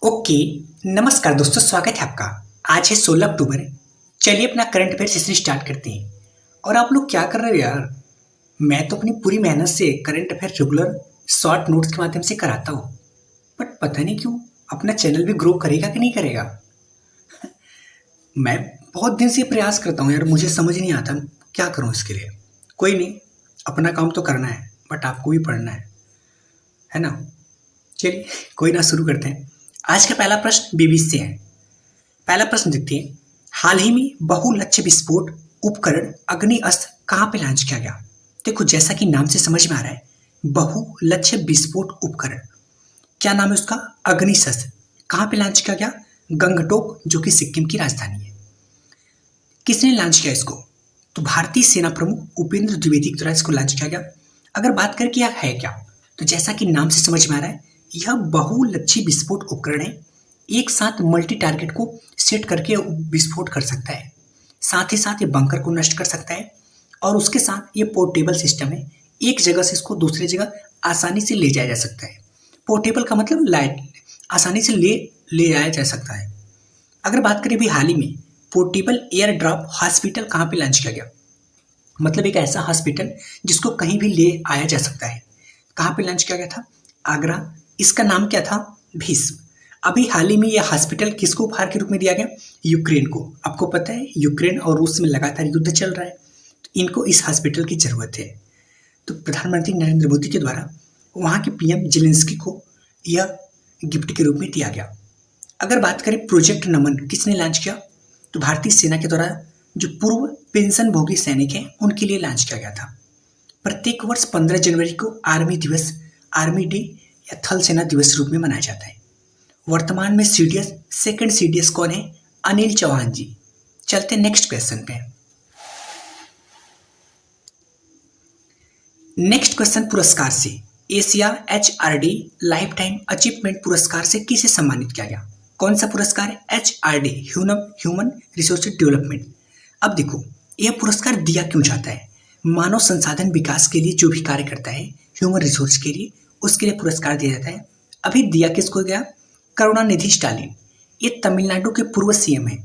Okay. नमस्कार दोस्तों, स्वागत है आपका। आज है 16 अक्टूबर। चलिए अपना करंट अफेयर सेशन स्टार्ट करते हैं। और आप लोग क्या कर रहे हो यार? मैं तो अपनी पूरी मेहनत से current affair regular short notes के माध्यम से कराता हूँ, बट पता नहीं क्यों अपना चैनल भी ग्रो करेगा कि नहीं करेगा। मैं बहुत दिन से प्रयास करता हूँ यार, मुझे समझ नहीं आता क्या करूँ इसके लिए। कोई नहीं, अपना काम तो करना है, बट आपको भी पढ़ना है ना। चलिए कोई ना, शुरू करते हैं। आज का पहला प्रश्न बीबीसी से है। पहला प्रश्न देखते हैं। हाल ही में बहुलक्ष्य विस्फोट उपकरण अग्नि अस्त्र कहाँ पे लॉन्च किया गया? देखो, जैसा कि नाम से समझ में आ रहा है, बहुलक्ष्य विस्फोट उपकरण, क्या नाम है उसका? अग्नि शस्त्र। कहाँ पे लॉन्च किया गया? गंगटोक, जो कि सिक्किम की राजधानी है। किसने लॉन्च किया इसको? तो भारतीय सेना प्रमुख उपेंद्र द्विवेदी के द्वारा इसको लॉन्च किया गया। अगर बात करें कि यह है क्या, तो जैसा कि नाम से समझ में आ रहा है, यह बहुलक्ष्य विस्फोट उपकरण है। एक साथ मल्टी टारगेट को सेट करके विस्फोट कर सकता है। साथ ही साथ ये बंकर को नष्ट कर सकता है, और उसके साथ ये पोर्टेबल सिस्टम है। एक जगह से इसको दूसरी जगह आसानी से ले जाया जा सकता है। पोर्टेबल का मतलब लाइट, आसानी से ले आया जा सकता है। अगर बात करें अभी हाल ही में, पोर्टेबल एयर ड्रॉप हॉस्पिटल कहाँ पे लॉन्च किया गया? मतलब एक ऐसा हॉस्पिटल जिसको कहीं भी ले आया जा सकता है। कहाँ पे लॉन्च किया गया था? आगरा। इसका नाम क्या था? भीष्म। अभी हाल ही में यह हॉस्पिटल किसको उपहार के रूप में दिया गया? यूक्रेन को। आपको पता है यूक्रेन और रूस में लगातार युद्ध चल रहा है, तो इनको इस हॉस्पिटल की जरूरत है। तो प्रधानमंत्री नरेंद्र मोदी के द्वारा वहाँ के पीएम जेलेंस्की को यह गिफ्ट के रूप में दिया गया। अगर बात करें प्रोजेक्ट नमन, किसने लॉन्च किया? तो भारतीय सेना के द्वारा जो पूर्व पेंशन भोगी सैनिक हैं उनके लिए लॉन्च किया गया था। प्रत्येक वर्ष 15 जनवरी को आर्मी दिवस, आर्मी डे या थल सेना दिवस के रूप में मनाया जाता है। वर्तमान में सीडीएस, सेकंड सीडीएस कौन है? अनिल चौहान जी। चलते नेक्स्ट क्वेश्चन पे। नेक्स्ट क्वेश्चन पुरस्कार से। Asia HRD life time achievement पुरस्कार से किसे सम्मानित किया गया? कौन सा पुरस्कार है? HRD, human resource development. अब देखो, यह पुरस्कार दिया क्यों जाता है? मानव संसाधन विकास के लिए जो भी कार्य करता है ह्यूमन रिसोर्स के लिए, उसके लिए पुरस्कार दिया जाता है। अभी दिया किसको गया? करुणानिधि स्टालिन। ये तमिलनाडु के पूर्व सीएम है।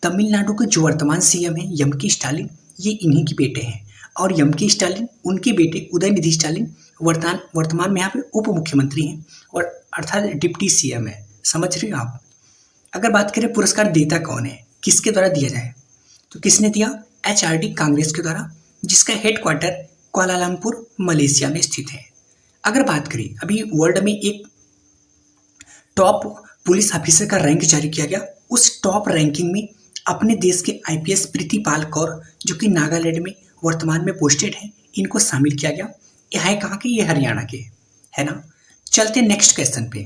तमिलनाडु के जो वर्तमान सीएम है एम.के. स्टालिन, ये इन्हीं के बेटे हैं। और एम.के. स्टालिन, उनके बेटे उदयनिधि स्टालिन वर्तमान में यहाँ पे उप मुख्यमंत्री हैं, और अर्थात डिप्टी सीएम है। समझ रहे हो आप? अगर बात करें पुरस्कार देता कौन है, किसके द्वारा दिया जाए, तो किसने दिया? एचआरडी कांग्रेस के द्वारा, जिसका हेडक्वार्टर कुआलालंपुर मलेशिया में स्थित है। अगर बात करें, अभी वर्ल्ड में एक टॉप पुलिस ऑफिसर का रैंक जारी किया गया। उस टॉप रैंकिंग में अपने देश के आईपीएस प्रीतिपाल कौर, जो कि नागालैंड में वर्तमान में पोस्टेड है, इनको शामिल किया गया। यह है कहाँ के? ये हरियाणा के है ना। चलते नेक्स्ट क्वेश्चन पे।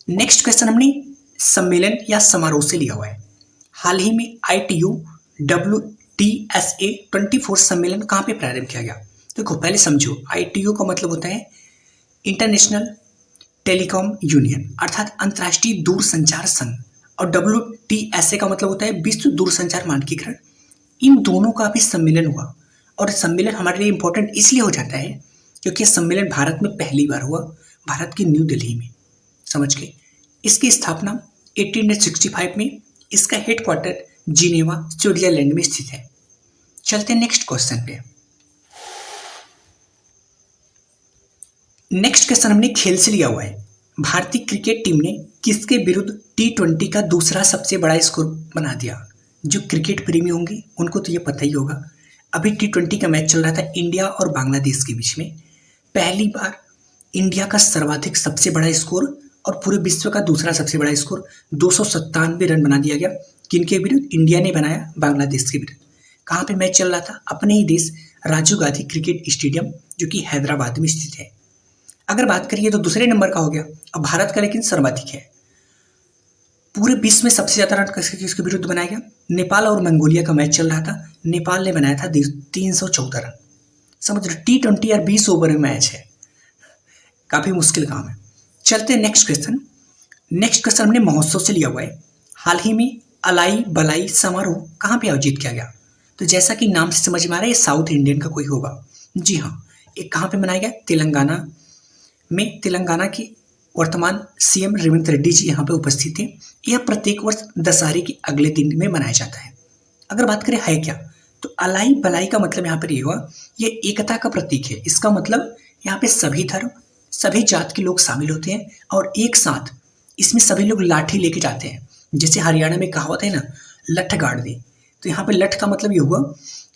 नेक्स्ट क्वेश्चन हमने सम्मेलन या समारोह से लिया हुआ है। हाल ही में ITU WTSA 24 सम्मेलन कहाँ पे प्रारंभ किया गया? देखो पहले समझो, ITU का मतलब होता है इंटरनेशनल टेलीकॉम यूनियन, अर्थात अंतर्राष्ट्रीय दूरसंचार संघ, और WTSA का मतलब होता है विश्व दूरसंचार मानकीकरण। इन दोनों का भी सम्मेलन हुआ, और सम्मेलन हमारे लिए इम्पोर्टेंट इसलिए हो जाता है क्योंकि यह सम्मेलन भारत में पहली बार हुआ, भारत की न्यू दिल्ली में। समझ गए? इसकी स्थापना 1865 में, इसका हेडक्वार्टर जिनेवा स्विट्जरलैंड में स्थित है। चलते हैं नेक्स्ट क्वेश्चन पे। नेक्स्ट क्वेश्चन हमने खेल से लिया हुआ है। भारतीय क्रिकेट टीम ने किसके विरुद्ध T20 का दूसरा सबसे बड़ा स्कोर बना दिया? जो क्रिकेट प्रेमी होंगे उनको तो ये पता ही होगा। अभी T20 का मैच चल रहा था इंडिया और बांग्लादेश के बीच में। पहली बार इंडिया का सर्वाधिक सबसे बड़ा स्कोर और पूरे विश्व का दूसरा सबसे बड़ा स्कोर 297 रन बना दिया गया। किनके विरुद्ध? इंडिया ने बनाया बांग्लादेश के विरुद्ध। कहाँ पे मैच चल रहा था? अपने ही देश राजीव गांधी क्रिकेट स्टेडियम, जो कि हैदराबाद में स्थित है। अगर बात करिए तो दूसरे नंबर का हो गया। अब भारत का लेकिन सर्वाधिक है। पूरे विश्व में सबसे ज्यादा रन किसके विरुद्ध बनाया गया? नेपाल और मंगोलिया का मैच चल रहा था। नेपाल ने बनाया था 314 रन। समझ रहे? T20 और 20 ओवर में मैच है, काफी मुश्किल काम है। चलते हैं नेक्स्ट क्वेश्चन। नेक्स्ट क्वेश्चन हमने महोत्सव से लिया हुआ है। हाल ही में अलाई बलाई समारोह कहाँ पे आयोजित किया गया? तो जैसा कि नाम से समझ में आ रहा है, ये साउथ इंडियन का कोई होगा। जी हाँ, ये कहाँ पे मनाया गया? तेलंगाना में। तेलंगाना की वर्तमान सीएम रेवंत रेड्डी जी यहाँ पे उपस्थित थे। यह प्रत्येक वर्ष दशहरे के अगले दिन में मनाया जाता है। अगर बात करें है क्या, तो अलाई बलाई का मतलब यहाँ पर ये हुआ, ये एकता का प्रतीक है। इसका मतलब यहाँ पे सभी धर्म, सभी जात के लोग शामिल होते हैं और एक साथ इसमें सभी लोग लाठी लेके जाते हैं। जैसे हरियाणा में कहावत है ना, लठ गाड़ दे, तो यहाँ पे लठ का मतलब ये हुआ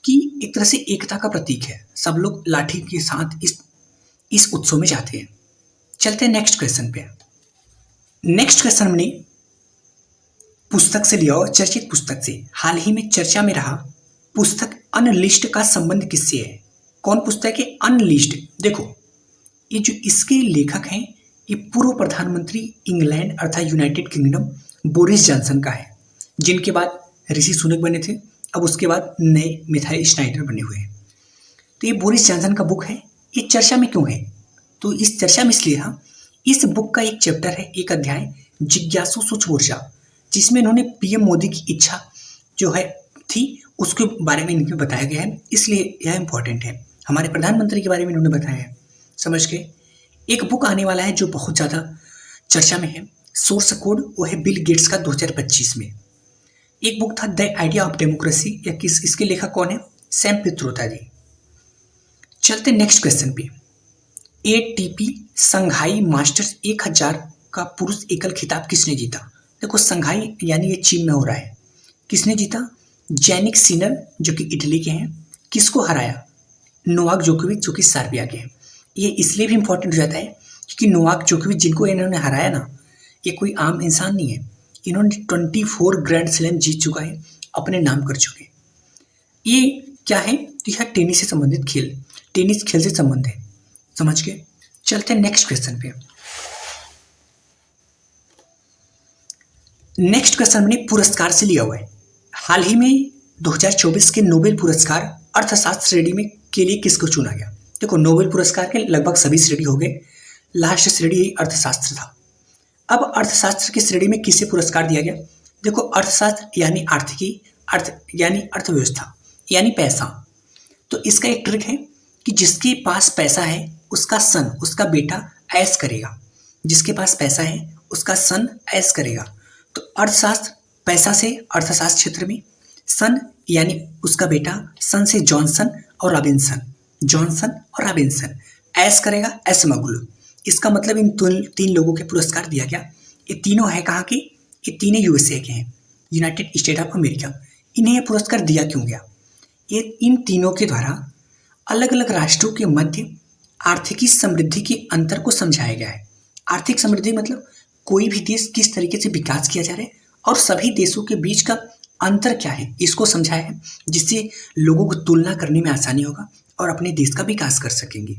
कि एक तरह से एकता का प्रतीक है। सब लोग लाठी के साथ इस उत्सव में जाते हैं। चलते हैं नेक्स्ट क्वेश्चन पे। नेक्स्ट क्वेश्चन हमने पुस्तक से लिया और चर्चित पुस्तक से। हाल ही में चर्चा में रहा पुस्तक अनलिस्ट का संबंध किससे है? कौन पुस्तक है अनलिस्ट? देखो, ये जो इसके लेखक हैं ये पूर्व प्रधानमंत्री इंग्लैंड अर्थात यूनाइटेड किंगडम बोरिस जॉनसन का है, जिनके बाद ऋषि सुनक बने थे। अब उसके बाद नए मिथाइल स्नाइडर बने हुए हैं। तो ये बोरिस जॉनसन का बुक है। ये चर्चा में क्यों है? तो इस चर्चा में इसलिए हाँ, इस बुक का एक चैप्टर है, एक अध्याय जिज्ञासु सूक्ष्म ऊर्जा, जिसमें इन्होंने पीएम मोदी की इच्छा जो है थी उसके बारे में इनमें बताया गया है, इसलिए यह इंपॉर्टेंट है। हमारे प्रधानमंत्री के बारे में इन्होंने बताया है। समझ के एक बुक आने वाला है जो बहुत ज़्यादा चर्चा में है, सोर्स कोड, वो है बिल गेट्स का 2025 में। एक बुक था द आइडिया ऑफ डेमोक्रेसी, या इसके लेखक कौन है? सैम पित्रोदा जी। चलते नेक्स्ट क्वेश्चन पे। एटीपी संघाई मास्टर्स 1000 का पुरुष एकल खिताब किसने जीता? देखो, संघाई यानी ये चीन में हो रहा है। किसने जीता? जैनिक सिनर जो कि इटली के हैं। किसको हराया? नोवाक जोकोविच जो कि सर्बिया के हैं। ये इसलिए भी इंपॉर्टेंट हो जाता है क्योंकि नोवाक जोकोविच जिनको इन्होंने हराया ना, ये कोई आम इंसान नहीं है। इन्होंने 24 ग्रैंड स्लैम जीत चुका है, अपने नाम कर चुके। ये क्या है? तो यह टेनिस से संबंधित खेल, टेनिस खेल से संबंध है। समझ के चलते हैं नेक्स्ट क्वेश्चन पे। नेक्स्ट क्वेश्चन हमने पुरस्कार से लिया हुआ है। हाल ही में 2024 के नोबेल पुरस्कार अर्थशास्त्र श्रेणी में के लिए किसको चुना गया? देखो, नोबेल पुरस्कार के लगभग सभी श्रेणी हो गए, लास्ट श्रेणी अर्थशास्त्र था। अब अर्थशास्त्र की श्रेणी में किसे पुरस्कार दिया गया? देखो, अर्थशास्त्र यानी आर्थिकी, अर्थ यानी अर्थव्यवस्था यानी पैसा। तो इसका एक ट्रिक है कि जिसके पास पैसा है उसका सन, उसका बेटा ऐश करेगा। जिसके पास पैसा है उसका सन ऐश करेगा। तो अर्थशास्त्र पैसा से अर्थशास्त्र क्षेत्र में, सन यानी उसका बेटा, सन से जॉनसन और रॉबिन्सन, जॉनसन और रॉबिन्सन ऐश करेगा, ऐशमगलू। इसका मतलब इन तीन लोगों के पुरस्कार दिया गया। ये तीनों है कहाँ के? ये तीनों यूएसए के हैं, यूनाइटेड स्टेट ऑफ अमेरिका। इन्हें ये पुरस्कार दिया क्यों गया? ये इन तीनों के द्वारा अलग अलग राष्ट्रों के मध्य आर्थिकी समृद्धि के अंतर को समझाया गया है। आर्थिक समृद्धि मतलब कोई भी देश किस तरीके से विकास किया जा रहा है और सभी देशों के बीच का अंतर क्या है, इसको समझाया है, जिससे लोगों को तुलना करने में आसानी होगा और अपने देश का विकास कर सकेंगे।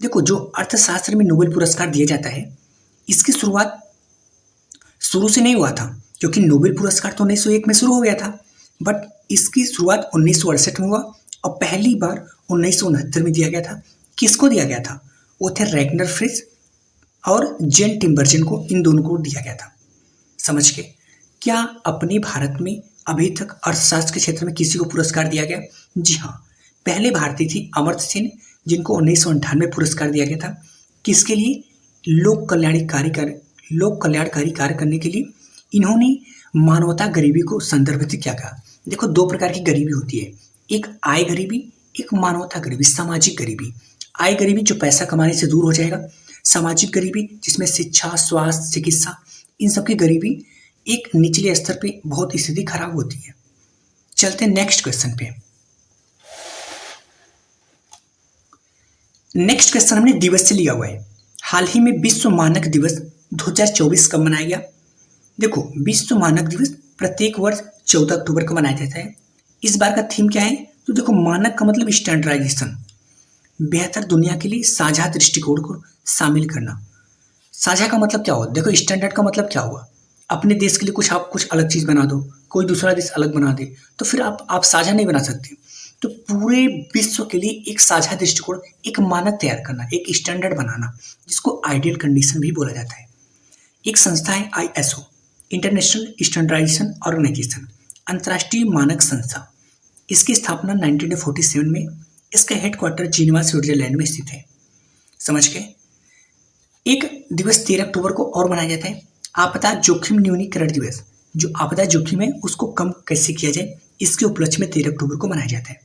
देखो, जो अर्थशास्त्र में नोबेल पुरस्कार दिया जाता है, इसकी शुरुआत शुरू से नहीं हुआ था, क्योंकि नोबेल पुरस्कार तो 1901 में शुरू हो गया था, बट इसकी शुरुआत 1968 में हुआ और पहली बार 1969 में दिया गया था। किसको दिया गया था? वो थे रैगनर फ्रिज और जेन टिम्बरजन को, इन दोनों को दिया गया था। समझ के क्या अपने भारत में अभी तक अर्थशास्त्र के क्षेत्र में किसी को पुरस्कार दिया गया? जी हाँ, पहले भारतीय थी अमर्त्य सेन, जिनको 1998 पुरस्कार दिया गया था। किसके लिए? लोक कल्याणकारी कार्य करने के लिए। इन्होंने मानवता गरीबी को संदर्भित किया गया। देखो, दो प्रकार की गरीबी होती है, एक आय गरीबी, एक मानवता गरीबी, सामाजिक गरीबी। आय गरीबी जो पैसा कमाने से दूर हो जाएगा, सामाजिक गरीबी जिसमें शिक्षा, स्वास्थ्य, चिकित्सा, इन सब की गरीबी एक निचले स्तर पे बहुत स्थिति खराब होती है। चलते हैं नेक्स्ट क्वेश्चन पे। नेक्स्ट क्वेश्चन हमने दिवस से लिया हुआ है। हाल ही में विश्व मानक दिवस 2024 कब मनाया गया? देखो, विश्व मानक दिवस प्रत्येक वर्ष 14 अक्टूबर को मनाया जाता है। इस बार का थीम क्या है? तो देखो, मानक का मतलब स्टैंडर्डाइजेशन, बेहतर दुनिया के लिए साझा दृष्टिकोण को शामिल करना। साझा का मतलब क्या हुआ? देखो, स्टैंडर्ड का मतलब क्या हुआ? अपने देश के लिए कुछ आप कुछ अलग चीज़ बना दो, कोई दूसरा देश अलग बना दे, तो फिर आप साझा नहीं बना सकते। तो पूरे विश्व के लिए एक साझा दृष्टिकोण, एक मानक तैयार करना, एक स्टैंडर्ड बनाना, जिसको आइडियल कंडीशन भी बोला जाता है। एक संस्था है ISO, इंटरनेशनल स्टैंडर्डाइजेशन ऑर्गेनाइजेशन, अंतर्राष्ट्रीय मानक संस्था। इसकी स्थापना 1947 में, इसका हेडक्वार्टर जिनेवा स्विट्जरलैंड में स्थित है। समझ गए? एक दिवस 13 अक्टूबर को और मनाया जाता है आपदा जोखिम न्यूनीकरण दिवस। जो आपदा जोखिम है उसको कम कैसे किया जाए, इसके उपलक्ष्य में 13 अक्टूबर को मनाया जाता है।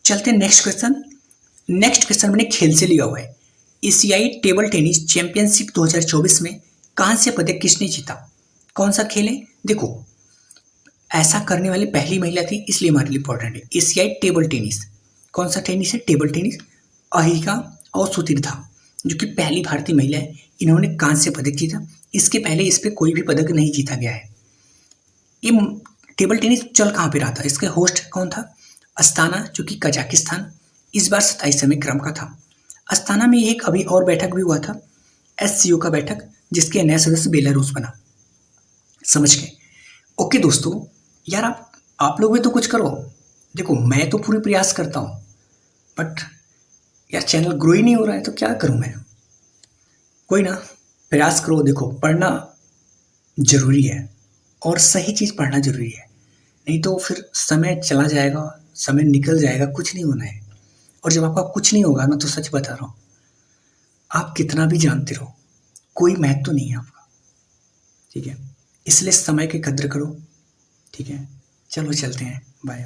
चलते हैं नेक्स्ट क्वेश्चन। नेक्स्ट क्वेश्चन मैंने खेल से लिया हुआ है। एशियाई टेबल टेनिस चैंपियनशिप 2024 में कांस्य पदक किसने जीता? कौन सा खेल है? देखो, ऐसा करने वाली पहली महिला थी, इसलिए हमारे लिए इंपॉर्टेंट है। एशियाई टेबल टेनिस, कौन सा टेनिस है? Table tennis. अहिका और सुतीर्था, जो कि पहली भारतीय महिला है, इन्होंने कांस्य पदक जीता। इसके पहले इस पे कोई भी पदक नहीं जीता गया है। ये टेबल टेनिस चल कहाँ पे रहा था? इसके होस्ट कौन था? अस्ताना, जो कि कजाकिस्तान। इस बार 27वें क्रम का था। अस्ताना में एक अभी और बैठक भी हुआ था, SCO का बैठक, जिसके नया सदस्य बेलारूस बना। समझ गए? ओके दोस्तों, यार आप लोग भी तो कुछ करो। देखो, मैं तो पूरी प्रयास करता हूँ, बट यार चैनल ग्रो ही नहीं हो रहा है, तो क्या करूँ मैं? कोई ना, प्रयास करो। देखो, पढ़ना जरूरी है और सही चीज़ पढ़ना जरूरी है, नहीं तो फिर समय चला जाएगा, समय निकल जाएगा, कुछ नहीं होना है। और जब आपका कुछ नहीं होगा, मैं तो सच बता रहा हूँ, आप कितना भी जानते रहो, कोई महत्व नहीं है आपका। ठीक है, इसलिए समय की कद्र करो। ठीक है, चलो चलते हैं, बाय।